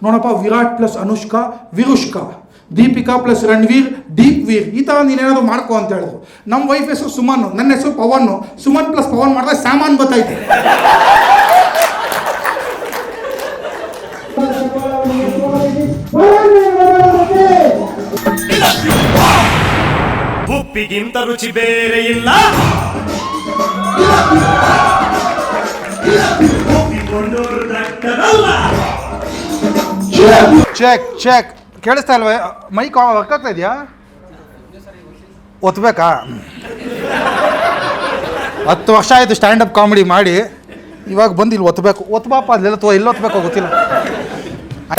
ನೋಡಪ್ಪ Virat plus Anushka Virushka, Deepika plus Ranveer Deep ವೀರ್, ಈ ಥರ ನೀನೇನಾದ್ರು ಮಾಡ್ಕೊ ಅಂತ ಹೇಳಿದ್ರು. ನಮ್ಮ ವೈಫ್ ಹೆಸರು ಸುಮನ್, ನನ್ನ ಹೆಸರು ಪವನ್. ಸುಮನ್ ಪ್ಲಸ್ ಪವನ್ ಮಾಡಿದ್ರೆ ಸಾಮಾನು ಬತ್ತೈತೆ. ಉಪ್ಪಿಗಿಂತ ರುಚಿ ಬೇರೆ ಇಲ್ಲ. Check check. ಕೇಳಿಸ್ತಾ ಇಲ್ವೇ? ಮೈಕ್ ವರ್ಕ್ ಆಗ್ತಾ ಇದೆಯಾ? ಒತ್ತಬೇಕಾ? 10 ವರ್ಷ ಆಯಿತು ಸ್ಟ್ಯಾಂಡಪ್ ಕಾಮಿಡಿ ಮಾಡಿ, ಇವಾಗ ಬಂದು ಇಲ್ಲಿ ಒತ್ತಬೇಕು. ಒತ್ತಬಾಪ ಅಲ್ಲೆಲ್ಲ ಎಲ್ಲಿ ಒತ್ತಬೇಕು ಗೊತ್ತಿಲ್ಲ.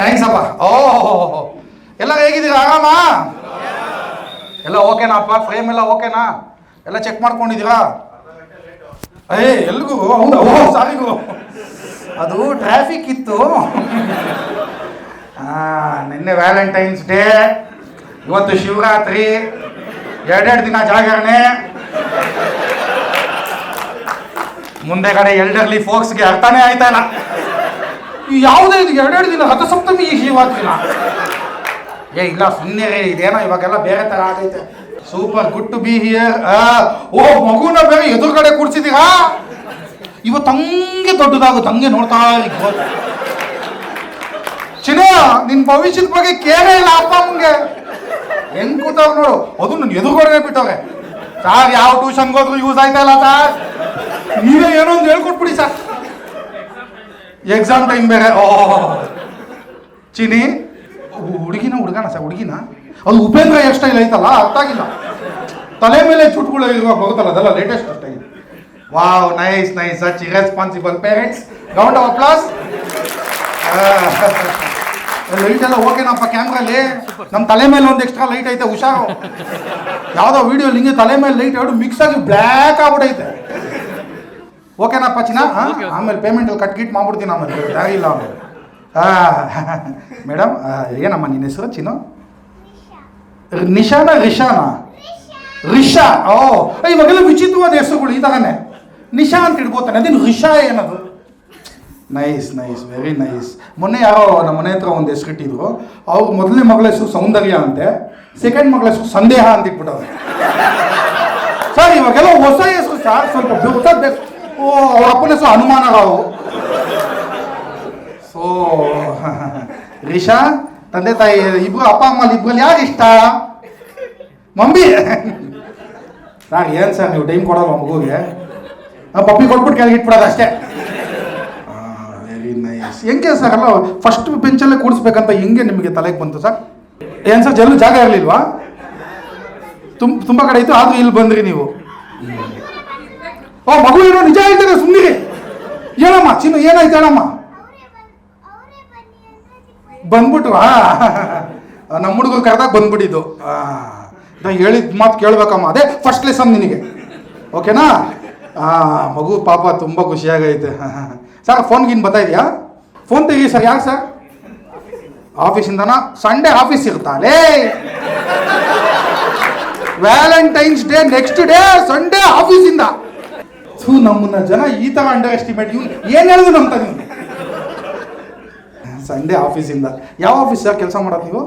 ಥ್ಯಾಂಕ್ಸ್ ಅಪ್ಪ. ಓಹೋ, ಎಲ್ಲ ಹೇಗಿದ್ದೀರಾ? ಆರಾಮ? ಎಲ್ಲ ಓಕೆನಾ ಅಪ್ಪ? ಫ್ರೇಮ್ ಎಲ್ಲ ಓಕೆನಾ? ಎಲ್ಲ ಚೆಕ್ ಮಾಡ್ಕೊಂಡಿದ್ದೀರಾ? ಎಲ್ಗೂ? ಹೌದಾ? ಸಾರಿಗೂ ಅದು ಟ್ರಾಫಿಕ್ ಇತ್ತು. ನಿನ್ನೆ ವ್ಯಾಲೆಂಟೈನ್ಸ್ ಡೇ, ಇವತ್ತು ಶಿವರಾತ್ರಿ, 2 ದಿನ ಜಾಗರಣೆ. ಮುಂದೆ ಕಡೆ ಎಲ್ಡರ್ಲಿ ಫೋಕ್ಸ್ಗೆ ಅರ್ಥನೇ ಆಯ್ತಾ ಇಲ್ಲ. ಯಾವುದೇ ಇದು 2 ದಿನ ರಥಸಪ್ತಮಿ, ಶಿವರಾತ್ರಿನ? ಇಲ್ಲ ಸುಮ್ಮನೆ ಇದೇನೋ ಇವಾಗೆಲ್ಲ ಬೇರೆ ಥರ ಆಗೈತೆ. Super, good to be here. ಓ, ಮಗುನ ಬೇರೆ ಎದುರುಗಡೆ ಕೂಡ್ಸಿದ್ದೀರಾ? ಇವತ್ತು ಹಂಗೆ ದೊಡ್ಡದಾಗುತ್ತೆ, ಹಂಗೆ ನೋಡ್ತಾ ಇರ್ಬೋದು. ಚಿನ್ನ, ನಿನ್ನ ಭವಿಷ್ಯದ ಬಗ್ಗೆ ಕೇಳೇ ಇಲ್ಲ ಅಪ್ಪ ಅಮ್ಮಂಗೆ. ಹೆಂಗ್ ಕೂತಾವ್ ನೋಡು, ಅದು ನನ್ನ ಎದುರುಗಡೆ ಬಿಟ್ಟವ್ರೆ. ಸಾರ್, ಯಾವ ಟ್ಯೂಷನ್ಗೆ ಹೋದ್ರು ಯೂಸ್ ಆಯ್ತಾ ಇಲ್ಲ ಸರ್, ನೀವೇ ಏನೋ ಒಂದು ಹೇಳ್ಕೊಟ್ಬಿಡಿ ಸರ್. ಎಕ್ಸಾಮ್ ಟೈಮ್ ಬೇರೆ. ಚಿನಿ, ಹುಡುಗನ ಸರ್? ಹುಡುಗಿನ? ಅದು ಉಪೇಂದ್ರ ಹೇರ್ ಸ್ಟೈಲ್ ಐತಲ್ಲ, ಅರ್ಥ ಆಗಿಲ್ಲ. ತಲೆ ಮೇಲೆ ಚುಟ್ಗಳು ಇರುವಾಗ ಬರುತ್ತಲ್ಲ, ಅದೆಲ್ಲ latest style. Wow, nice nice. Such irresponsible parents. Round of applause. Light ಎಲ್ಲ ಓಕೆನಪ್ಪ ಕ್ಯಾಮ್ರಲ್ಲಿ? ನಮ್ಮ ತಲೆ ಮೇಲೆ ಒಂದು ಎಕ್ಸ್ಟ್ರಾ ಲೈಟ್ ಐತೆ, ಹುಷಾರು. ಯಾವುದೋ ವಿಡಿಯೋ ಹಿಂಗೆ ತಲೆ ಮೇಲೆ ಲೈಟ್ 2 ಮಿಕ್ಸ್ ಆಗಿ ಬ್ಲ್ಯಾಕ್ ಆಗ್ಬಿಟ್ಟೈತೆ. ಓಕೆನಪ್ಪ ಚಿನ್ನ? ಆಮೇಲೆ ಪೇಮೆಂಟಲ್ಲಿ ಕಟ್ ಮಾಡ್ಬಿಡ್ತೀನಿ ಆಮೇಲೆ, ಇಲ್ಲ ಆಮೇಲೆ. ಮೇಡಮ್, ಏನಮ್ಮ ನಿನ್ನ ಹೆಸರು? ಚಿನ್ನು? ನಿಶಾನ? ರಿಷಾನಾ? ರಿಷಾ. ಇವಾಗೆಲ್ಲ ವಿಚಿತ್ರವಾದ ಹೆಸರುಗಳು ಈ ಥರನೇ. ನಿಶಾ ಅಂತ ಇಡ್ಬೋತಾನೆ, ಅದೇನು ರಿಷಾ ಏನದು? Nice nice, very nice. ಮೊನ್ನೆ ಯಾರೋ ನಮ್ಮ ಮನೆ ಹತ್ರ ಒಂದು ಹೆಸರಿಟ್ಟಿದ್ರು. ಅವ್ರ ಮೊದಲನೇ ಮಗಳ ಹೆಸರು ಸೌಂದರ್ಯ ಅಂತೆ, ಸೆಕೆಂಡ್ ಮಗಳ ಹೆಸರು ಸಂದೇಹ ಅಂತ ಇಟ್ಬಿಟ್ಟವ್ರೆ. ಸರ್, ಇವಾಗೆಲ್ಲ ಹೊಸ ಹೆಸರು ಸರ್, ಸ್ವಲ್ಪ ಹೊಸದು ಬೇಕು. ಅವ್ರ ಅಪ್ಪನ ಹೆಸರು ಹನುಮಾನರಾವು. ಸೊ ರಿಷಾ, ತಂದೆ ತಾಯಿ ಇಬ್ರು, ಅಪ್ಪ ಅಮ್ಮ ಇಬ್ರಲ್ಲಿ ಯಾರು ಇಷ್ಟ? ಮಮ್ಮಿ. ಸರ್, ಏನು ಸರ್ ನೀವು ಟೈಮ್ ಕೊಡೋಲ್ಲ ಮಗುಗೆ? ಪಪ್ಪಿ ಕೊಟ್ಬಿಟ್ಟು ಕೆಳಗೆ ಇಟ್ಬಿಡೋದು ಅಷ್ಟೇ. Very nice. ಹೆಂಗೆ ಸರ್ ಅಲ್ಲ ಫಸ್ಟ್ ಬೆಂಚಲ್ಲೇ ಕೂಡಿಸ್ಬೇಕಂತ ಹೆಂಗೆ ನಿಮಗೆ ತಲೆಗೆ ಬಂತು ಸರ್? ಏನು ಸರ್, ಜಲ್ಲು ಜಾಗ ಇರಲಿಲ್ವಾ? ತುಂಬ ಕಡೆ ಇತ್ತು, ಆದರೂ ಇಲ್ಲಿ ಬಂದ್ರಿ ನೀವು. ಮಗು ಏನೋ ನಿಜ ಹೇಳ್ತಾರೆ, ಸುಮ್ಮನೆ ಏನಮ್ಮ? ಚಿನ್ನು, ಏನಾಯ್ತು ಹೇಳಮ್ಮ? ಬಂದ್ಬಿಟ್ಟು ನಮ್ಮ ಹುಡುಗರು ಕರೆದಾಗ ಬಂದ್ಬಿಟ್ಟಿದ್ದು. ಹೇಳಿದ ಮಾತು ಕೇಳ್ಬೇಕಮ್ಮ, ಅದೇ ಫಸ್ಟ್ ಲೆಸನ್ ನಿನಗೆ. ಓಕೆನಾ? ಮಗು ಪಾಪ ತುಂಬ ಖುಷಿಯಾಗೈತೆ. ಸರ್, ಫೋನ್ಗಿನ್ ಬರ್ತಾ ಇದೆಯಾ? ಫೋನ್ ತೆಗಿ ಸರ್. ಯಾಕೆ ಸರ್? ಆಫೀಸಿಂದನಾ? ಸಂಡೇ ಆಫೀಸ್ ಇರ್ತಾಲೇ. Valentine's day next day, Sunday ಆಫೀಸಿಂದ. ನಮ್ಮನ್ನ ಜನ ಈ ಥರ ಅಂಡರ್ ಎಸ್ಟಿಮೇಟ್. ಏನು ಹೇಳಿದ್ರು ನಮ್ತ ನೀವು? ಸಂಡೇ ಆಫೀಸಿಂದ. ಯಾವ ಆಫೀಸ್ ಸರ್ ಕೆಲಸ ಮಾಡೋದು ನೀವು?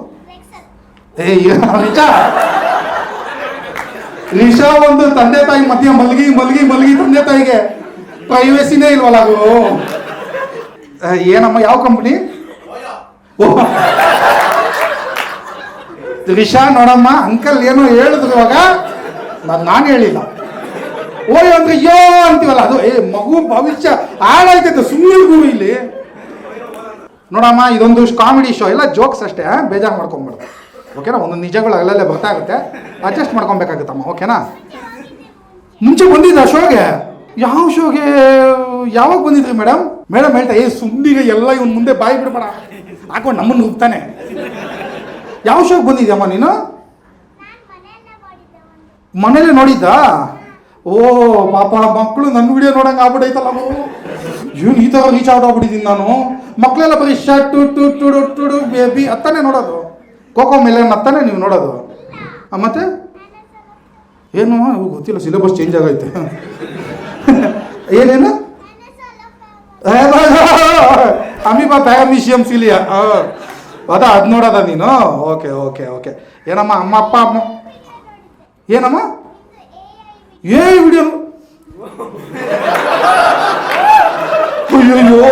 ರಿಷಾ ಒಂದು ತಂದೆ ತಾಯಿ ಮಧ್ಯ ಮಲಗಿ ಮಲಗಿ ಮಲಗಿ ತಂದೆ ತಾಯಿಗೆ ಪ್ರೈವೇಸಿನೇ ಇಲ್ವಲ್ಲ ಅದು. ಏನಮ್ಮ, ಯಾವ ಕಂಪ್ನಿ? ರಿಷಾ, ನೋಡಮ್ಮ, ಅಂಕಲ್ ಏನೋ ಹೇಳಿದ್ರು ಇವಾಗ, ನಾನು ಹೇಳಿಲ್ಲ. ಓಯ್ ಅಂದ್ರೆ ಯೋ ಅಂತೀವಲ್ಲ, ಅದು ಮಗು ಭವಿಷ್ಯ ಹಾಳಾಯ್ತೈತೆ. ಸುಮ್ಮನೆ ಇಲ್ಲಿ ನೋಡಮ್ಮ, ಇದೊಂದು ಕಾಮಿಡಿ ಶೋ, ಎಲ್ಲ ಜೋಕ್ಸ್ ಅಷ್ಟೇ, ಬೇಜಾರು ಮಾಡ್ಕೊಂಬಿಡ್ದು. ಓಕೆನಾ? ಒಂದು ನಿಜಗಳು ಅಲ್ಲಲ್ಲೇ ಬರ್ತಾ ಆಗುತ್ತೆ, ಅಡ್ಜಸ್ಟ್ ಮಾಡ್ಕೊಬೇಕಾಗುತ್ತಮ್ಮ. ಓಕೆನಾ? ಮುಂಚೆ ಬಂದಿದ್ದ ಶೋಗೆ? ಯಾವ ಶೋಗೆ? ಯಾವಾಗ ಬಂದಿದ್ರಿ ಮೇಡಮ್? ಮೇಡಮ್ ಹೇಳ್ತಾ, ಸುಮ್ಮನಿಗೆ ಎಲ್ಲ ಇವನು ಮುಂದೆ ಬಾಯಿ ಬಿಡಬೇಡ ಹಾಕೊಂಡು ನಮ್ಮನ್ನು ಹೋಗ್ತಾನೆ. ಯಾವ ಶೋಗೆ ಬಂದಿದ್ಯಮ್ಮ ನೀನು? ಮನೇಲೆ ನೋಡಿದ್ದ? ಓ ಪಾಪ, ಮಕ್ಕಳು ನನ್ನ ವಿಡಿಯೋ ನೋಡಂಗೆ ಆಗ್ಬಿಟ್ಟೈತಲ್ಲ. ಇವನು ಈ ಥರ ರೀಚ್ ಔಟ್ ಆಗ್ಬಿಟ್ಟಿದ್ದೀನಿ ನಾನು. ಮಕ್ಕಳೆಲ್ಲ ಬರೀ ಶರ್ಟ್ ಟು ಬೇಬಿ ಅತ್ತಾನೆ ನೋಡೋದು. ಕೋಕೋ ಮೇಲೆ ಅತ್ತಾನೆ ನೀವು ನೋಡೋದು. ಮತ್ತೆ ಏನು ಗೊತ್ತಿಲ್ಲ, ಸಿಲೆಬಸ್ ಚೇಂಜ್ ಆಗೈತೆ. ಏನೇನು? ಅಮೀಬಾ ಪ್ಯಾರಾಮಿಷಿಯಂ ಫಿಲಿಯಾ ಅದು ನೋಡೋದ ನೀನು? Okay okay okay. ಏನಮ್ಮ ಅಮ್ಮ ಅಪ್ಪ ಅಮ್ಮ ಏನಮ್ಮ ಏ ವಿಡಿಯೋ? ಅಯ್ಯಯ್ಯೋ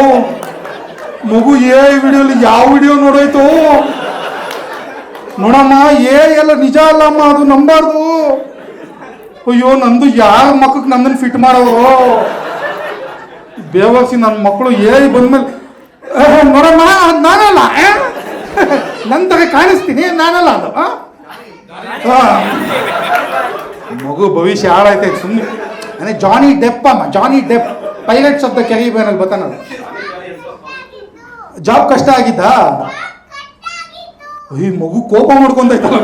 ಮಗು ಏ ವಿಡಿಯೋಲಿ ಯಾವ ವಿಡಿಯೋ ನೋಡೋಯ್ತು ನೋಡಮ್ಮ. ಎಲ್ಲ ನಿಜ ಅಲ್ಲಮ್ಮ, ಅದು ನಂಬಾರ್ದು. ಅಯ್ಯೋ ನಂದು ಯಾರ ಮಕ್ಕಕ್ಕೆ ನನ್ನನ್ನು ಫಿಟ್ ಮಾಡೋರು ಬೇವರ್ಸಿ. ನನ್ನ ಮಕ್ಕಳು ಬಂದ್ಮೇಲೆ ನೋಡಮ್ಮ ಅದು ನಾನಲ್ಲ, ನನ್ನ ತರ ಕಾಣಿಸ್ತೀನಿ, ನಾನಲ್ಲ ಅದು. ಮಗು ಭವಿಷ್ಯ ಹಾಳಾಯ್ತೈತೆ ಸುಮ್ಮನೆ. ಅಂದರೆ ಜಾನಿ ಡೆಪ್ ಅಮ್ಮ, Johnny Depp, pilots of the Caribbean ಬರ್ತಾನಲ್ಲ. ಜಾಬ್ ಕಷ್ಟ ಆಗಿದ್ದ? ಈ ಮಗು ಕೋಪ ಮಾಡ್ಕೊಂಡೈತಲ್ಲ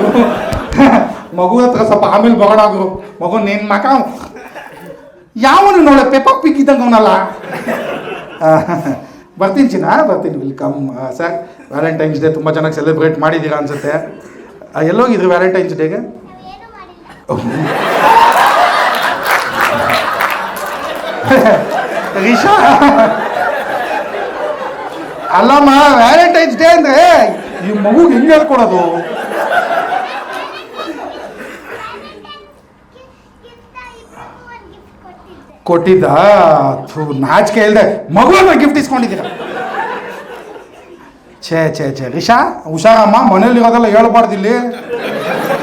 ಮಗು ಹತ್ರ ಸ್ವಲ್ಪ ಆಮೇಲೆ ಬಗೋಣಾಗು. ಮಗು ನಿನ್ನ ಮಕ ಯಾವನು ನೋಡ ಪೆಪ್ಪಕ್ ಪಿಕ್ ಇದ್ದಂಗೆ ಅವನಲ್ಲ. ಬರ್ತೀನಿ ಚಿನ್ನ, ಬರ್ತೀನಿ. Welcome sir. ವ್ಯಾಲೆಂಟೈನ್ಸ್ ಡೇ ತುಂಬ ಚೆನ್ನಾಗಿ ಸೆಲೆಬ್ರೇಟ್ ಮಾಡಿದ್ದೀರಾ ಅನ್ಸುತ್ತೆ. ಎಲ್ಲೋಗಿದ್ರಿ ವ್ಯಾಲೆಂಟೈನ್ಸ್ ಡೇಗೆ? ರಿಷಾ ಅಲ್ಲಮ್ಮ, ವ್ಯಾಲೆಂಟೈನ್ಸ್ ಡೇ ಅಂದ್ರೆ ಈ ಮಗು ಹೆಂಗೆ ಹೇಳ್ಕೊಡೋದು? ಕೊಟ್ಟಿದ್ದ? ನಾಚಿಕೆ ಇಲ್ದೆ ಮಗುವನ್ನ ಗಿಫ್ಟ್ ಇಸ್ಕೊಂಡಿದ್ದೀರ? ಛೇ ರಿಷಾ ಹುಷಾರಮ್ಮ, ಮನೇಲಿರೋದೆಲ್ಲ ಹೇಳ್ಬಾರ್ದು ಇಲ್ಲಿ.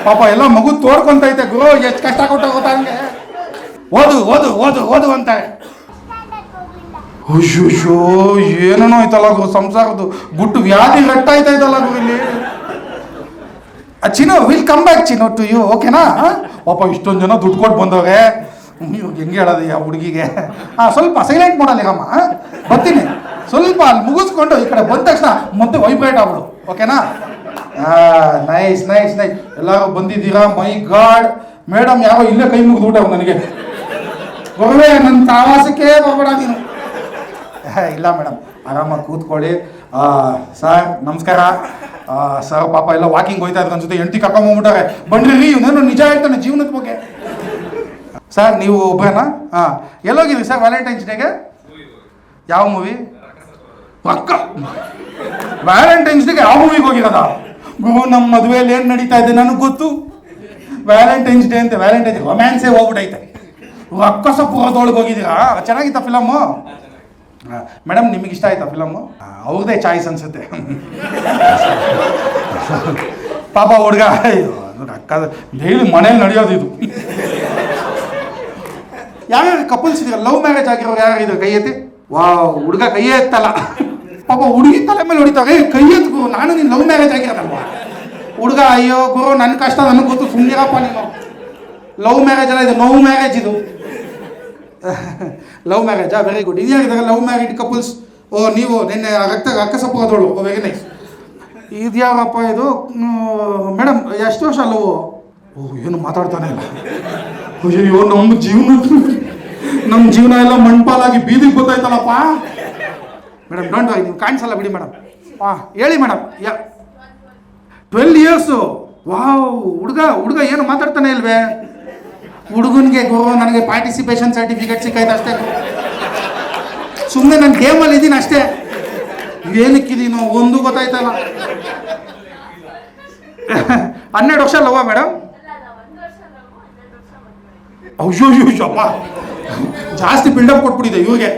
ಪಾಪ ಎಲ್ಲ ಮಗು ತೋಡ್ಕೊಂತೈತೆ. ಗುರು ಎಷ್ಟು ಕಷ್ಟ ಕೊಟ್ಟ ಗೊತ್ತಾ ಹಂಗೆ. ಓದು ಓದು ಓದು ಓದು ಅಂತಾರೆ. ಅಯ್ಯೋ ಏನೋ ಆಯ್ತಲ್ಲ ಗುರು, ಸಂಸಾರದ್ದು ಗುಟ್ಟು ವ್ಯಾಧಿ ಗಟ್ಟಾಯ್ತೈತಲ್ಲ ಗುರು ಇಲ್ಲಿ. Chinnu will come back Chinnu to you, ಓಕೆನಾ? ಪಾಪ ಇಷ್ಟೊಂದು ಜನ ದುಡ್ಡು ಕೊಟ್ಟು ಬಂದವ್ರೆ. ಇವಾಗ ಹೆಂಗೆ ಹೇಳೋದು ಆ ಹುಡುಗಿಗೆ? ಸ್ವಲ್ಪ ಸೈಲೆಂಟ್ ಮಾಡಲಿಗಮ್ಮ, ಬರ್ತೀನಿ. ಸ್ವಲ್ಪ ಅಲ್ಲಿ ಮುಗಿಸ್ಕೊಂಡು ಈ ಕಡೆ ಬಂದ ತಕ್ಷಣ ಮತ್ತೆ ವೈಬ್ರೇಟ್ ಆಗ್ಬಿಡು, ಓಕೆನಾ? Nice nice nice. ಎಲ್ಲರೂ ಬಂದಿದ್ದೀರಾ? ಮೈ ಗಾಡ್, ಮೇಡಮ್ ಯಾವ ಇಲ್ಲೇ ಕೈ ಮುಗಿದು ಊಟ ನನಗೆ. ಬರುವೆ, ನನ್ನ ತಾವಾಸಕ್ಕೆ ಬರ್ಬೇಡ ನೀನು. ಇಲ್ಲ ಮೇಡಮ್, ಆರಾಮಾಗಿ ಕೂತ್ಕೊಳ್ಳಿ. ಸರ್ ನಮಸ್ಕಾರ. ಸರ್ ಪಾಪ ಎಲ್ಲ ವಾಕಿಂಗ್ ಹೋಯ್ತಾ ಇದ್ರು ಅನ್ಸುತ್ತೆ, ಹೆಂಡತಿ ಕರ್ಕೊಂಬಂದ್ಬಿಟ್ಟಾರೆ. ಬನ್ರಿ ರೀ, ಇವನೇನು ನಿಜ ಹೇಳ್ತಾನೆ ಜೀವನದ ಬಗ್ಗೆ. ಸರ್ ನೀವು ಒಬ್ಬರೇನಾ? ಎಲ್ಲೋಗಿದ್ರಿ ಸರ್ ವ್ಯಾಲೆಂಟೈನ್ಸ್ ಡೇಗೆ? ಯಾವ ಮೂವಿ? ಪಕ್ಕ ವ್ಯಾಲೆಂಟೈನ್ಸ್ ಡೇಗೆ ಯಾವ ಮೂವಿಗೆ ಹೋಗಿರೋದ? ಗುರು ನಮ್ಮ ಮದುವೆಯಲ್ಲಿ ಏನು ನಡೀತಾ ಇದೆ ನನಗೆ ಗೊತ್ತು. ವ್ಯಾಲೆಂಟೈನ್ಸ್ ಡೇ ಅಂತ ವ್ಯಾಲೆಂಟೈನ್ಸ್ ರೊಮ್ಯಾನ್ಸೇ ಹೋಗ್ಬಿಟ್ಟೈತೆ. ಅಕ್ಕಸಪುರದೊಳಗೆ ಹೋಗಿದ್ದೀರಾ? ಚೆನ್ನಾಗಿತ್ತ ಫಿಲಮ್ಮು? ಮೇಡಮ್ ನಿಮಗೆ ಇಷ್ಟ ಆಯ್ತಾ ಫಿಲಮ್ಮು? ಅವ್ರದ್ದೇ ಚಾಯ್ಸ್ ಅನ್ಸುತ್ತೆ. ಪಾಪ ಹುಡುಗ ಅಕ್ಕ ಡೈಲಿ ಮನೇಲಿ ನಡೆಯೋದು ಇದು. ಯಾರ್ಯಾರು ಕಪಲ್ಸ್ ಇದೀರ? ಲವ್ ಮ್ಯಾರೇಜ್ ಆಗಿರೋರು ಯಾರು ಇದ್ರು? ಕೈ ಎತ್ತಿ. ಹುಡುಗ ಕೈಯೇ ಎತ್ತಲ್ಲ. ಪಾಪ ಹುಡುಗಿ ತಲೆ ಮೇಲೆ ಹೊಡಿತಾರೆ. ಕೈ ಎತ್ತು ಗುರು, ನಾನು ನೀನು ಲವ್ ಮ್ಯಾರೇಜ್ ಆಗಿರೋದಲ್ವಾ? ಹುಡುಗ ಅಯ್ಯೋ ಗುರು ನನ್ನ ಕಷ್ಟ ನನಗೆ ಗೊತ್ತು, ಸುಮ್ಮನಿರಪ್ಪ ನೀನು. ಲವ್ ಮ್ಯಾರೇಜ್ ಅಲ್ಲ ಇದು, ನೋವು ಮ್ಯಾರೇಜ್ ಇದು. ಲವ್ ಮ್ಯಾರೇಜಾ? Very good. ಇದ್ಯಾಗಿದ್ದಾರೆ ಲವ್ ಮ್ಯಾರೇಜ್ ಕಪಲ್ಸ್? ನೀವು ನಿನ್ನೆ ಅಕ್ಕಸಪ್ಪದೋಳು, ವೆರಿ ನೈಸ್. ಇದ್ಯಾವಪ್ಪ ಇದು? ಮೇಡಮ್ ಎಷ್ಟು ವರ್ಷ ಲವ್? ಏನು ಮಾತಾಡ್ತಾನೆ ಇಲ್ಲ. ಅಯ್ಯೋ ನಮ್ಮ ಜೀವನ ಎಲ್ಲ ಮಣ್ಪಾಲಾಗಿ ಬೀದಿಗೆ ಗೊತ್ತಾಯ್ತಲ್ಲಪ್ಪ. ಮೇಡಮ್ ಡೋಂಟ್ ವರಿ, ನೀವು ಕಾಣಿಸಲ್ಲ ಬಿಡಿ ಮೇಡಮ್. ಹೇಳಿ ಮೇಡಮ್. 12 years? ವಾವ್. ಹುಡುಗ ಏನು ಮಾತಾಡ್ತಾನೆ ಇಲ್ವೇ? ಹುಡುಗನಿಗೆ ಗುರು ನನಗೆ ಪಾರ್ಟಿಸಿಪೇಷನ್ ಸರ್ಟಿಫಿಕೇಟ್ ಸಿಕ್ಕಾಯ್ತು ಅಷ್ಟೇ. ಸುಮ್ಮನೆ ನಾನು ಗೇಮಲ್ಲಿ ಇದ್ದೀನಿ ಅಷ್ಟೇ. ಏನಕ್ಕಿದೀನೋ ಒಂದು ಗೊತ್ತಾಯ್ತಲ್ಲ. 12 ವರ್ಷ ಲವ್ವಾ ಮೇಡಮ್? ಅಯ್ಯೋಯ್ಯಪ್ಪ, ಜಾಸ್ತಿ ಬಿಲ್ಡಪ್ ಕೊಟ್ಬಿಟ್ಟಿದೆ ಇವ್ರಿಗೆ.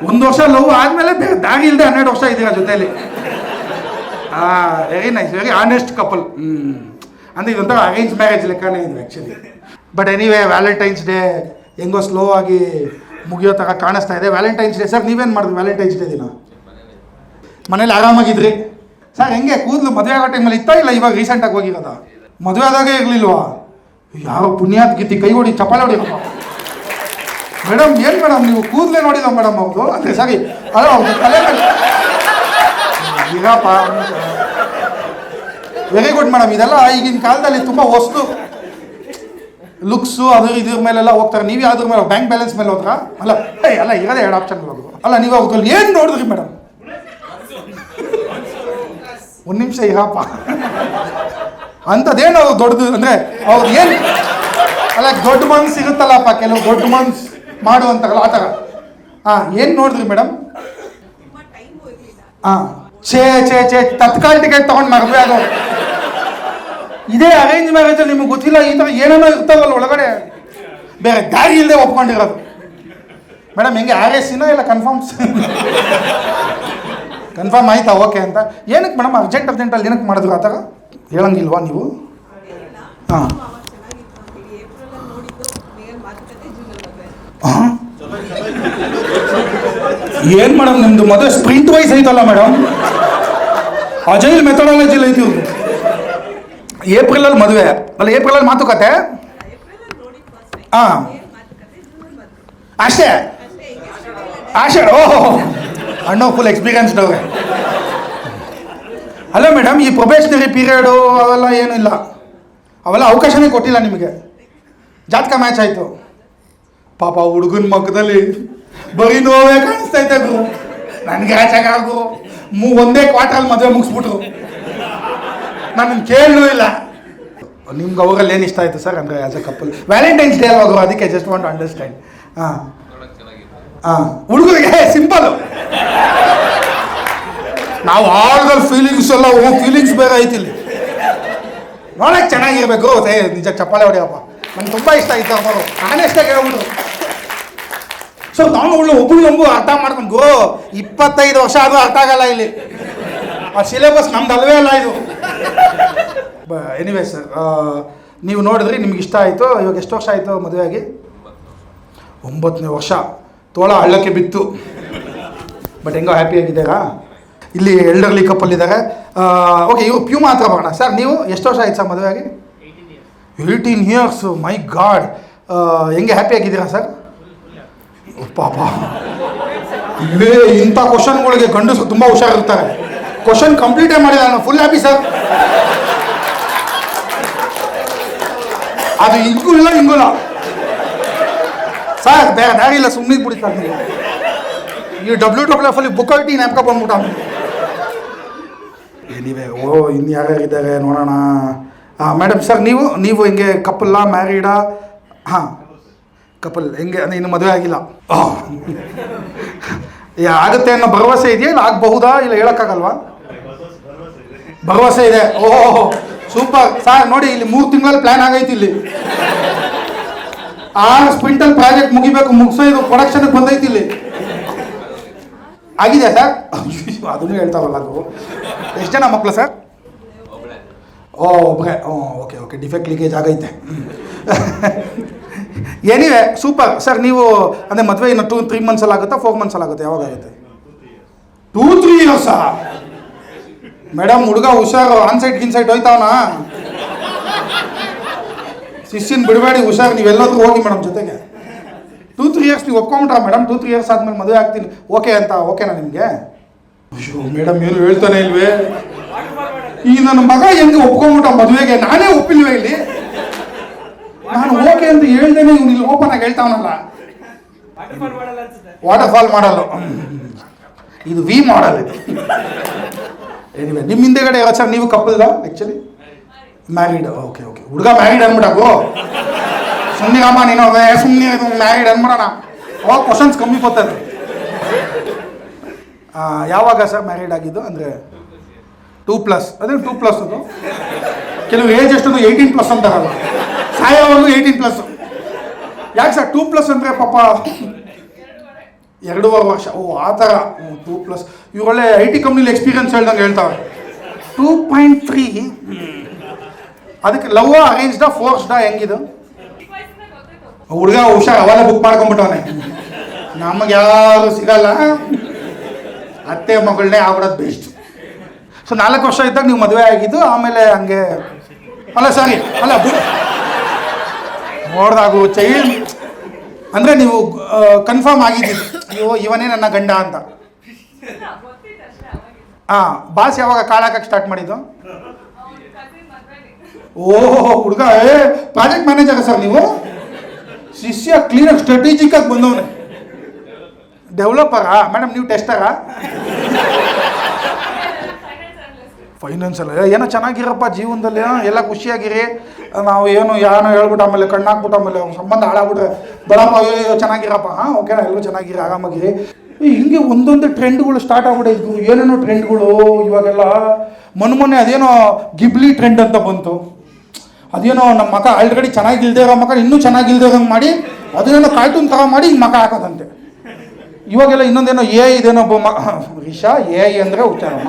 1 ವರ್ಷ ಲವ್ ಆದಮೇಲೆ ದಾರಿ ಇಲ್ಲದೆ 12 ವರ್ಷ ಇದ್ದೀರಾ ಜೊತೆಯಲ್ಲಿ. Very nice, very honest couple. ಅಂದರೆ ಇದೊಂಥರ ಅರೇಂಜ್ ಮ್ಯಾರೇಜ್ ಲೆಕ್ಕನೇ ಇದು actually. But anyway Valentine's day ಹೆಂಗೋ ಸ್ಲೋ ಆಗಿ ಮುಗಿಯೋ ಥರ ಕಾಣಿಸ್ತಾ ಇದೆ. ವ್ಯಾಲೆಂಟೈನ್ಸ್ ಡೇ ಸರ್ ನೀವೇನು ಮಾಡಿದ್ರಿ ವ್ಯಾಲೆಂಟೈನ್ಸ್ ಡೇ ದಿನ? ಮನೇಲಿ ಆರಾಮಾಗಿದ್ರಿ ಸರ್? ಹೆಂಗೆ ಕೂದಲು ಮದುವೆ ಆಗೋ ಟೈಮಲ್ಲಿ ಇತ್ತಾ ಇಲ್ಲ ಇವಾಗ ರೀಸೆಂಟಾಗಿ ಹೋಗಿರೋದ? ಮದುವೆ ಆದಾಗೆ ಇರಲಿಲ್ವಾ? ಯಾವ ಪುಣ್ಯಾತ್ ಗೀತಿ ಕೈ ಹೊಡಿ ಚಪ್ಪಾಳೆ ಹೊಡಿರಪ್ಪ. ಮೇಡಮ್ ಏನು ಮೇಡಮ್ ನೀವು ಕೂದಲೇ ನೋಡಿಲ್ಲ ಮೇಡಮ್ ಅವ್ರದ್ದು? ಅಂದರೆ ಸರಿ ಅಲ್ಲ ಅವ್ರದ್ದು ತಲೆ ಮೇಲೆ ಇರಪ್ಪ. Very good madam. ಇದೆಲ್ಲ ಈಗಿನ ಕಾಲದಲ್ಲಿ ತುಂಬ ಹೊಸ್ತು ಲುಕ್ಸು ಇದ್ರ ಮೇಲೆಲ್ಲ ಹೋಗ್ತಾರೆ. ನೀವು ಯಾವ್ದ್ರ ಮೇಲೆ ಬ್ಯಾಂಕ್ ಬ್ಯಾಲೆನ್ಸ್ ಮೇಲೆ ಹೋದ್ರಾ? ಅಲ್ಲ ಅಲ್ಲ ಇರೋದೇ 2 ಆಪ್ಷನ್ ಹೋದ್ರು. ಅಲ್ಲ ನೀವು ಅವ್ರಲ್ಲಿ ಏನು ನೋಡಿದ್ರಿ ಮೇಡಮ್? 1 ನಿಮಿಷ ಇರಪ್ಪ. ಅಂಥದ್ದೇನು ದೊಡ್ಡದು ಅಂದರೆ ಅವ್ರು ಏನು ಅಲ್ಲ ದೊಡ್ಡ ಮನ್ಸು ಇರುತ್ತಲ್ಲಪ್ಪ, ಕೆಲವು ದೊಡ್ಡ ಮನ್ಸು ಮಾಡುವಂತಾರಲ್ಲ ಆ ಥರ. ಏನು ನೋಡಿದ್ರಿ ಮೇಡಮ್? ಹಾಂ ಛೇ ತತ್ಕಾಲ್ ಟಿಕೆಟ್ ತೊಗೊಂಡು ಮದುವೆ ಆಗೋ. ಇದೇ ಅರೇಂಜ್ ಮ್ಯಾರೇಜಲ್ಲಿ ನಿಮಗೆ ಗೊತ್ತಿಲ್ಲ ಈ ಥರ ಏನೇನೋ ಇರ್ತಾವಲ್ಲ ಒಳಗಡೆ, ಬೇರೆ ದಾರಿ ಇಲ್ಲದೆ ಒಪ್ಕೊಂಡಿರೋದು. ಮೇಡಮ್ ಹೆಂಗೆ RSCನೋ ಇಲ್ಲ ಕನ್ಫರ್ಮ್ ಆಯ್ತಾ ಓಕೆ ಅಂತ? ಏನಕ್ಕೆ ಮೇಡಮ್ ಅರ್ಜೆಂಟಲ್ಲಿ ಏನಕ್ಕೆ ಮಾಡಿದ್ರು ಆ ಥರ ಹೇಳಂಗಿಲ್ವಾ ನೀವು? ಹಾಂ ಹಾಂ ಏನು ಮೇಡಮ್ ನಿಮ್ಮದು ಮದುವೆ ಸ್ಪ್ರಿಂಟ್ ವೈಸ್ ಐತಲ್ಲ ಮೇಡಮ್, ಅಜೈಲ್ ಮೆಥಡಾಲಜಿಲಿ ಐತಿ ಇವ್ರು. ಏಪ್ರಿಲಲ್ಲಿ ಮದುವೆ ಅಲ್ಲ, ಏಪ್ರಿಲಲ್ಲಿ ಮಾತುಕತೆ. ಹಾಂ ಅಷ್ಟೇ ಓಹೋ ಅಣ್ಣ ಫುಲ್ ಎಕ್ಸ್ಪೀರಿಯನ್ಸ್ಡ್ ಅವ್ರೆ. ಅಲ್ಲ ಮೇಡಮ್ ಈ ಪ್ರೊಬೇಷನರಿ ಪೀರಿಯಡು ಅವೆಲ್ಲ ಏನೂ ಇಲ್ಲ, ಅವೆಲ್ಲ ಅವಕಾಶನೇ ಕೊಟ್ಟಿಲ್ಲ ನಿಮಗೆ. ಜಾತಕ ಮ್ಯಾಚ್ ಆಯಿತು, ಪಾಪ ಹುಡುಗನ ಮಕ್ಕದಲ್ಲಿ ಬರೀ ನೋವೇ ಕಾಣಿಸ್ತೈತೆ ಗುರು. ನನಗೆ ಆಚಾಗು ಒಂದೇ ಕ್ವಾರ್ಟರಲ್ಲಿ ಮದುವೆ ಮುಗಿಸ್ಬಿಟ್ರು, ನಾನು ಕೇಳಲೂ ಇಲ್ಲ. ನಿಮ್ಗೆ ಅವರಲ್ಲಿ ಏನು ಇಷ್ಟ ಆಯಿತು ಸರ್ ಅಂದರೆ as a couple? Valentine's day ಅಲ್ವಾಗು, ಅದಕ್ಕೆ ಜಸ್ಟ್ ವಾಂಟ್ ಟು ಅಂಡರ್ಸ್ಟ್ಯಾಂಡ್. ಹಾಂ ಹುಡುಗರಿಗೆ ಸಿಂಪಲ್, ನಾವು ಆಳ್ದಲ್ಲಿ ಫೀಲಿಂಗ್ಸ್ ಎಲ್ಲ ಫೀಲಿಂಗ್ಸ್ ಬೇರೆ ಐತಿ ಇಲ್ಲಿ. ನೋಡಕ್ಕೆ ಚೆನ್ನಾಗಿರ್ಬೇಕು. ನಿಜ ಚಪ್ಪಾಳೆ ಹೊಡೆಯಪ್ಪ, ನಂಗೆ ತುಂಬ ಇಷ್ಟ ಆಯ್ತು ಅವರು, ಆನೆಸ್ಟಾಗಿ ಹೇಳ್ಬಿಟ್ರು. ಸೊ ನಾವು ಒಬ್ಬರು ಅರ್ಥ ಮಾಡ್ಕೊಂಡು 25 ವರ್ಷ ಆದರೂ ಅರ್ಥ ಆಗಲ್ಲ ಇಲ್ಲಿ. ಆ ಸಿಲೆಬಸ್ ನಮ್ದು ಅಲ್ವೇ ಅಲ್ಲ ಇದು. ಎನಿವೇ ಸರ್, ನೀವು ನೋಡಿದ್ರಿ, ನಿಮ್ಗೆ ಇಷ್ಟ ಆಯಿತು. ಇವಾಗ ಎಷ್ಟು ವರ್ಷ ಆಯಿತು ಮದುವೆ ಆಗಿ? 9ನೇ ವರ್ಷ. ತೋಳ ಹಳ್ಳಕ್ಕೆ ಬಿತ್ತು, ಬಟ್ ಹೆಂಗೋ ಹ್ಯಾಪಿಯಾಗಿದ್ದೀರಾ? ಇಲ್ಲಿ ಎಲ್ಡರ್ಲಿ ಕಪ್ಪಲ್ ಇದ್ದಾರೆ. ಓಕೆ, ಇವ್ರು ಪ್ಯೂ ಮಾತ್ರ ಬರೋಣ. ಸರ್ ನೀವು ಎಷ್ಟು ವರ್ಷ ಆಯ್ತು ಸರ್ ಮದುವೆ ಆಗಿ? 18 ಇಯರ್ಸ್. ಮೈ ಗಾಡ್, ಹೆಂಗೆ ಹ್ಯಾಪಿಯಾಗಿದ್ದೀರಾ ಸರ್? ಪಾಪ ಇಲ್ಲೇ ಇಂಥ ಕ್ವಶನ್ಗಳಿಗೆ ಗಂಡಸರು ತುಂಬ ಹುಷಾರಿರ್ತಾರೆ. ಕ್ವಶನ್ ಕಂಪ್ಲೀಟೇ ಮಾಡಿಲ್ಲ, ನಾನು ಫುಲ್ ಹ್ಯಾಪಿ ಸರ್. ಅದು ಹಿಂಗೂ ಇಲ್ಲ ಸರ್, ಬೇರೆ ದಾರಿ ಇಲ್ಲ, ಸುಮ್ಮನೆ ಬಿಡಿಸ್ತಾರೆ ನೀವು. ಈ WWF ಅಲ್ಲಿ ಬುಕ್ ಐಟಿ ನೆನಪ ಬಂದ್ಬಿಟ್ಟ. ಏನಿವೆ ಇನ್ನು ಯಾರ್ಯಾರಿದ್ದಾರೆ ನೋಡೋಣ. ಮೇಡಮ್ ಸರ್ ನೀವು ಹೆಂಗೆ ಕಪಲ್ಲ ಮ್ಯಾರಿಡಾ? ಹಾಂ ಕಪಲ್. ಹೆಂಗೆ ಅಂದರೆ ಇನ್ನು ಮದುವೆ ಆಗಿಲ್ಲ? ಆಗುತ್ತೆ ಅನ್ನೋ ಭರವಸೆ ಇದೆಯಾ, ಇಲ್ಲ ಆಗಬಹುದಾ, ಇಲ್ಲ ಹೇಳೋಕ್ಕಾಗಲ್ವಾ? ಭರವಸೆ ಇದೆ. ಓಹೋ ಸೂಪರ್ ಸರ್. ನೋಡಿ ಇಲ್ಲಿ 3 ತಿಂಗಳಲ್ಲಿ ಪ್ಲ್ಯಾನ್ ಆಗೈತಿ. ಇಲ್ಲಿ 6 ಸ್ಪ್ರಿಂಟಲ್ಲಿ ಪ್ರಾಜೆಕ್ಟ್ ಮುಗಿಸೋ ಇದು ಪ್ರೊಡಕ್ಷನ್ಗೆ ಬಂದೈತಿ. ಇಲ್ಲಿ ಆಗಿದೆ ಸರ್. ಅದನ್ನು ಹೇಳ್ತಾವಲ್ಲ ಅದು. ಎಷ್ಟು ಜನ ಮಕ್ಕಳು ಸರ್? ಒಬ್ಬರೇ. ಓಕೆ ಡಿಫೆಕ್ಟ್ ಲೀಕೇಜ್ ಆಗೈತೆ. ಏನಿವೆ ಸೂಪರ್ ಸರ್. ನೀವು ಅಂದರೆ ಮದುವೆ ಇನ್ನು 2-3 ಮಂತ್ಸಲ್ಲಿ ಆಗುತ್ತಾ, 4 ಮಂತ್ಸಲ್ಲಿ ಆಗುತ್ತೆ? ಯಾವಾಗ ಆಗುತ್ತೆ? 2-3 ಇಯರ್ಸಾ? ಮೇಡಮ್ ಹುಡುಗ ಹುಷಾರು, ಆನ್ಸೈಟ್ ಗಿನ್ಸೈಟ್ ಹೋಯ್ತಾವನ. ಶಿಷ್ಯನ್ ಬಿಡಬೇಡಿ, ಹುಷಾರು. ನೀವೆಲ್ಲೋದ್ರೂ ಹೋಗಿ ಮೇಡಮ್ ಜೊತೆಗೆ. 2-3 ಇಯರ್ಸ್ ನೀವು ಒಪ್ಕೊಂಬಿಟ್ರಾ ಮೇಡಮ್? 2-3 ಇಯರ್ಸ್ ಆದ್ಮೇಲೆ ಮದುವೆ ಆಗ್ತೀನಿ ಓಕೆ ಅಂತ. ಓಕೆನಾ ನಿಮಗೆ? ಅಯ್ಯೋ ಮೇಡಮ್ ಏನು ಹೇಳ್ತಾನೆ ಇಲ್ವೇ? ಈ ನನ್ನ ಮಗ ಹೆಂಗೆ ಒಪ್ಕೊಂಬಿಟ್ಟ ಮದುವೆಗೆ? ನಾನೇ ಒಪ್ಪಿಲ್ವೇ ಇಲ್ಲಿ? ನಾನು ಓಕೆ ಅಂತ ಹೇಳ್ದೇನೆ ಇವ್ನು ಇಲ್ಲಿ ಓಪನ್ ಆಗಿ ಹೇಳ್ತಾವನಲ್ಲ. ವಾಟರ್ ಫಾಲ್ ಮಾಡಲ್ಲ, ಇದು ವಿ ಮಾಡಲ್ ಇದು. ಏನಿವೆ ನಿಮ್ಮ ಹಿಂದೆಗಡೆ ಯಾರು ಸರ್? ನೀವು ಕಪಲ್ದ ಆ್ಯಕ್ಚುಲಿ? ಮ್ಯಾರಿಡ್. ಓಕೆ ಹುಡುಗ ಮ್ಯಾರಿಡ್ ಅಂದ್ಬಿಟ್ಟಾಗು. ಸುಮ್ಮನಿಗಮ್ಮ ನೀನು ಸುಮ್ಮನೆ ಮ್ಯಾರಿಡ್ ಅಂದ್ಬಿಡೋಣ. ಅವಾಗ ಕ್ವಶನ್ಸ್ ಕಮ್ಮಿ ಬರ್ತದೆ. ಯಾವಾಗ ಸರ್ ಮ್ಯಾರಿಡ್ ಆಗಿದ್ದು? ಅಂದರೆ 2+ ಅದೇ 2+ ಅದು. ಕೆಲವು ಏಜ್ ಎಷ್ಟೊಂದು 18+ ಅಂತಾರಲ್ಲ, ಸಾಯೋವರೆಗೂ 18+. ಯಾಕೆ ಸರ್ 2+ ಅಂದರೆ? ಪಾಪ 2.5 ವರ್ಷ. ಆ ಥರ 2+. ಇವ್ರು ಒಳ್ಳೆ IT ಕಂಪ್ನಿಲಿ ಎಕ್ಸ್ಪೀರಿಯನ್ಸ್ ಹೇಳ್ದಂಗೆ ಹೇಳ್ತಾವೆ. 2.3. ಅದಕ್ಕೆ ಲವ್ ಅರೇಂಜ್ಡಾ ಫೋರ್ಸ್ಡಾ ಹೆಂಗಿದು? ಹುಡುಗ ಹುಷಾರು, ಅವೆಲ್ಲ ಬುಕ್ ಮಾಡ್ಕೊಂಬಿಟ್ಟವನೆ. ನಮಗೆ ಯಾರು ಸಿಗಲ್ಲ, ಅತ್ತೆ ಮಗಳನ್ನೇ ಆಗ್ಬಿಡೋದು ಬೆಸ್ಟ್. ಸೊ 4 ವರ್ಷ ಇದ್ದಾಗ ನೀವು ಮದುವೆ ಆಗಿದ್ದು, ಆಮೇಲೆ ಹಂಗೆ ಅಲ್ಲ ಸಾರಿ ಅಲ್ಲ ನೋಡ್ದಾಗು ಚೈಲ್ಡ್ ಅಂದರೆ ನೀವು ಕನ್ಫರ್ಮ್ ಆಗಿದ್ದೀರಿ ಇವನೇ ನನ್ನ ಗಂಡ ಅಂತ. ಬಾಸ್ ಯಾವಾಗ ಕಾಳಾಕಕ್ಕೆ ಸ್ಟಾರ್ಟ್ ಮಾಡಿದ್ದು? ಓಹೋ ಹುಡುಗ ಪ್ರಾಜೆಕ್ಟ್ ಮ್ಯಾನೇಜರ್ ಸರ್ ನೀವು? ಶಿಷ್ಯ ಕ್ಲೀನಾಗಿ ಸ್ಟ್ರಾಟಜಿಕಾಗಿ ಬಂದವನೇ. ಡೆವಲಪರಾ ಮೇಡಮ್? ನೀವು ಟೆಸ್ಟರಾ? ಫೈನಾನ್ಸಲ್ಲ ಏನೋ ಚೆನ್ನಾಗಿರಪ್ಪ ಜೀವನದಲ್ಲಿ, ಎಲ್ಲ ಖುಷಿಯಾಗಿರಿ. ನಾವು ಏನೋ ಹೇಳ್ಬಿಟ್ಟು ಆಮೇಲೆ ಕಣ್ಣಾಕ್ಬಿಟ್ಟು ಆಮೇಲೆ ಸಂಬಂಧ ಹಾಳಾಗ್ಬಿಟ್ರೆ ಬೇಡಪ್ಪ, ಚೆನ್ನಾಗಿರಪ್ಪ. ಓಕೆನಾ? ಎಲ್ಲರೂ ಚೆನ್ನಾಗಿರಿ, ಆರಾಮಾಗಿರಿ. ಹಿಂಗೆ ಒಂದೊಂದೇ ಟ್ರೆಂಡ್ಗಳು ಸ್ಟಾರ್ಟ್ ಆಗ್ಬಿಟ್ಟಿದ್ವು, ಏನೇನೋ ಟ್ರೆಂಡ್ಗಳು ಇವಾಗೆಲ್ಲ. ಮೊನ್ನೆ ಅದೇನೋ ಗಿಬ್ಲಿ ಟ್ರೆಂಡ್ ಅಂತ ಬಂತು. ಅದೇನೋ ನಮ್ಮ ಮಗ ಆಲ್ರೆಡಿ ಚೆನ್ನಾಗಿಲ್ದೇ ಇರೋ ಮಗ ಇನ್ನೂ ಚೆನ್ನಾಗಿಲ್ದೇ ಇರೋಂಗೆ ಮಾಡಿ ಅದನ್ನೇನೋ ಕಾರ್ಟೂನ್ ಥರ ಮಾಡಿ ಹಿಂಗೆ ಮಗ ಹಾಕೋದಂತೆ. ಇವಾಗೆಲ್ಲ ಇನ್ನೊಂದೇನೋ ಇದೇನೋ ರಿಷಾ ಅಂದರೆ ಉಚ್ಚಾರಮ್ಮ.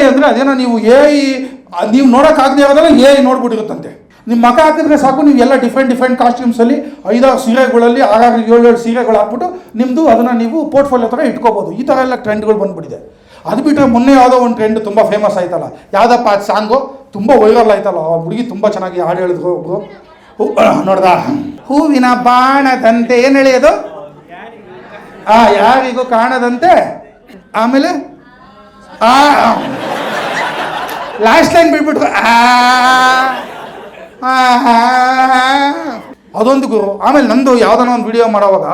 ಅಂದರೆ ಅದೇನೋ ನೀವು ನೀವು ನೋಡೋಕ್ಕಾಗದೇ ಇರೋದಲ್ಲ ನೋಡ್ಬಿಟ್ಟಿರುತ್ತಂತೆ. ನಿಮ್ಮ ಮಗ ಹಾಕಿದ್ರೆ ಸಾಕು, ನೀವು ಎಲ್ಲ ಡಿಫ್ರೆಂಟ್ ಕಾಸ್ಟ್ಯೂಮ್ಸಲ್ಲಿ 5-6 ಸೀರೆಗಳಲ್ಲಿ 6-7 ಸೀರೆಗಳು ಹಾಕ್ಬಿಟ್ಟು ನಿಮ್ಮದು ಅದನ್ನು ನೀವು ಪೋರ್ಟ್ಫೋಲಿಯೋ ಥರ ಇಟ್ಕೋಬೋದು. ಈ ಥರ ಎಲ್ಲ ಟ್ರೆಂಡ್ಗಳು ಬಂದುಬಿಟ್ಟಿದೆ. ಅದು ಬಿಟ್ಟರೆ ಮೊನ್ನೆ ಯಾವುದೋ ಒಂದು ಟ್ರೆಂಡ್ ತುಂಬ ಫೇಮಸ್ ಆಯ್ತಲ್ಲ, ಯಾವುದಪ್ಪ ಅದು ಸಾಂಗು ತುಂಬ ವೈರಲ್ ಆಯ್ತಲ್ಲ, ಆ ಹುಡುಗಿ ತುಂಬ ಚೆನ್ನಾಗಿ ಹಾಡು ಹೇಳಿದ್ರು ಒಬ್ರು. ನೋಡ್ದ, ಹೂವಿನ ಬಾಣದಂತೆ ಏನು ಹೇಳಿಯೋದು, ಯಾರಿಗೂ ಕಾಣದಂತೆ, ಆಮೇಲೆ ಲಾಸ್ಟ್ ಲೈನ್ ಬಿಟ್ಬಿಟ್ರು ಅದೊಂದು ಗುರು. ಆಮೇಲೆ ನಂದು ಯಾವುದಾನ ಒಂದು ವಿಡಿಯೋ ಮಾಡೋವಾಗ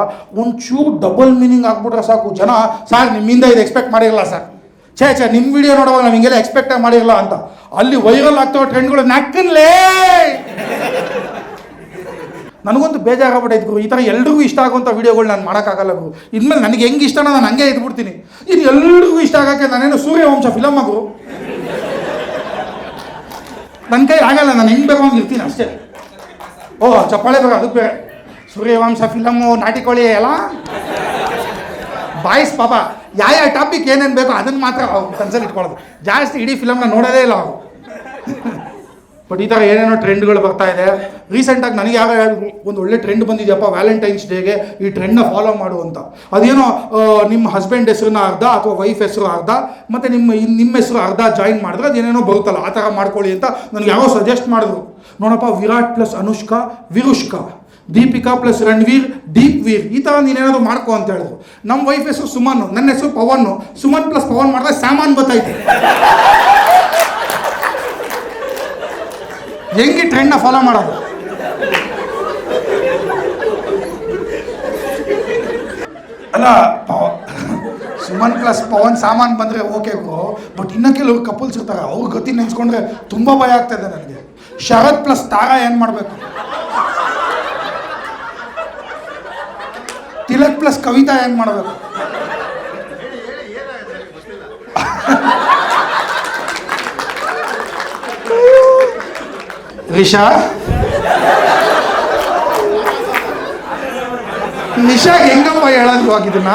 ಒಂಚೂರು ಡಬಲ್ ಮೀನಿಂಗ್ ಆಗ್ಬಿಟ್ರೆ ಸಾಕು, ಜನ ಸಾರ್ ನಿಮ್ಮಿಂದ ಇದು ಎಕ್ಸ್ಪೆಕ್ಟ್ ಮಾಡಿರಲ್ಲ ಸರ್, ಛೇ ನಿಮ್ಮ ವಿಡಿಯೋ ನೋಡುವಾಗ ನಾವು ಹಿಂಗೆಲ್ಲ ಎಕ್ಸ್ಪೆಕ್ಟೇ ಮಾಡಿರಲ್ಲ ಅಂತ. ಅಲ್ಲಿ ವೈರಲ್ ಆಗ್ತಾವ ಟ್ರೆಂಡ್ಗಳು ನಕ್ಕನ್ಲೇ. ನನಗಂತೂ ಬೇಜಾರಾಗ್ಬಿಟ್ಟೈತೆ ಗುರು. ಈ ಥರ ಎಲ್ರಿಗೂ ಇಷ್ಟ ಆಗುವಂಥ ವೀಡಿಯೋಗಳು ನಾನು ಮಾಡೋಕ್ಕಾಗಲ್ಲ ಗುರು. ಇನ್ಮೇಲೆ ನನಗೆ ಹೆಂಗೆ ಇಷ್ಟನೋ ನಾನು ಹಂಗೆ ಇದ್ಬಿಡ್ತೀನಿ. ಇದು ಎಲ್ರಿಗೂ ಇಷ್ಟ ಆಗೋಕ್ಕೆ ನಾನೇನು ಸೂರ್ಯವಂಶ ಫಿಲಮ್ ಗುರು, ನನ್ನ ಕೈ ಆಗಲ್ಲ, ನಾನು ಹೆಂಗೆ ಬೇಕು ಹಂಗೆ ಇರ್ತೀನಿ ಅಷ್ಟೇ. ಚಪ್ಪಾಳೆ ಬೇಕು, ಅದಕ್ಕೆ ಬೇರೆ ಸೂರ್ಯವಂಶ ಫಿಲಮ್ಮು ನಾಟಿಕೋಳಿ ಎಲ್ಲ ಬಾಯ್ಸ್ ಪಾಪ ಯಾವ ಟಾಪಿಕ್ ಏನೇನು ಬೇಕೋ ಅದನ್ನು ಮಾತ್ರ ಕನ್ಸಲ್ಲಿ ಇಟ್ಕೊಳ್ಳೋದು, ಜಾಸ್ತಿ ಇಡೀ ಫಿಲಮ್ನ ನೋಡೋದೇ ಇಲ್ಲ ಅವರು. ಬಟ್ ಈ ಥರ ಏನೇನೋ ಟ್ರೆಂಡ್ಗಳು ಬರ್ತಾ ಇದೆ. ರೀಸೆಂಟಾಗಿ ನನಗೆ ಯಾವ ಒಂದು ಒಳ್ಳೆ ಟ್ರೆಂಡ್ ಬಂದಿದೆಯಪ್ಪ, ವ್ಯಾಲೆಂಟೈನ್ಸ್ ಡೇಗೆ ಈ ಟ್ರೆಂಡ್ನ ಫಾಲೋ ಮಾಡು ಅಂತ. ಅದೇನೋ ನಿಮ್ಮ ಹಸ್ಬೆಂಡ್ ಹೆಸರನ್ನ ಅರ್ಧ ಅಥವಾ ವೈಫ್ ಹೆಸರು ಅರ್ಧ ಮತ್ತು ನಿಮ್ಮ ಹೆಸರು ಅರ್ಧ ಜಾಯಿನ್ ಮಾಡಿದ್ರೆ ಅದೇನೇನೋ ಬರುತ್ತಲ್ಲ, ಆ ಥರ ಮಾಡ್ಕೊಳ್ಳಿ ಅಂತ ನನಗೆ ಯಾರೋ ಸಜೆಸ್ಟ್ ಮಾಡಿದ್ರು. ನೋಡಪ್ಪ, ವಿರಾಟ್ ಪ್ಲಸ್ ಅನುಷ್ಕಾ ವಿರುಷ್ಕಾ, ದೀಪಿಕಾ ಪ್ಲಸ್ ರಣವೀರ್ ದೀಪ್ ವೀರ್, ಈ ಥರ ನೀನೇನಾದ್ರು ಮಾಡ್ಕೊ ಅಂತ ಹೇಳಿದ್ರು. ನಮ್ಮ ವೈಫ್ ಹೆಸರು ಸುಮನ್, ನನ್ನ ಹೆಸರು ಪವನ್, ಸುಮನ್ ಪ್ಲಸ್ ಪವನ್ ಮಾಡಿದ್ರೆ ಸಾಮಾನು ಬತ್ತೈತೆ. ಹೆಂಗೆ ಟ್ರೆಂಡ್ನ ಫಾಲೋ ಮಾಡೋದು? ಅಲ್ಲ, ಸುಮನ್ ಪ್ಲಸ್ ಪವನ್ ಸಾಮಾನು ಬಂದರೆ ಓಕೆ ಗೋ, ಬಟ್ ಇನ್ನೂ ಕೆಲವರು ಕಪಲ್ಸ್ ಇರ್ತಾರೆ, ಅವ್ರ ಗತಿ ನೆನೆಸ್ಕೊಂಡ್ರೆ ತುಂಬ ಭಯ ಆಗ್ತಾಯಿದೆ ನನಗೆ. ಶರತ್ ಪ್ಲಸ್ ತಾರಾ ಏನು ಮಾಡಬೇಕು? ತಿಲಕ್ ಪ್ಲಸ್ ಕವಿತಾ ಏನು ಮಾಡಬೇಕು? ನಿಶಾ ಹೆಂಗಪ್ಪ ಹೇಳೋದು ಆಗಿದನ್ನ?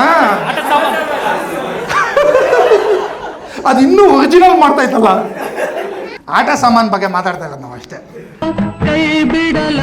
ಅದು ಇನ್ನೂ ಒರಿಜಿನಲ್ ಮಾಡ್ತಾ ಇತ್ತಲ್ಲ. ಆಟ ಸಾಮಾನು ಬಗ್ಗೆ ಮಾತಾಡ್ತಾ ಇರೋದು ನಾವು ಅಷ್ಟೇ. ಕೈ ಬಿಡಲ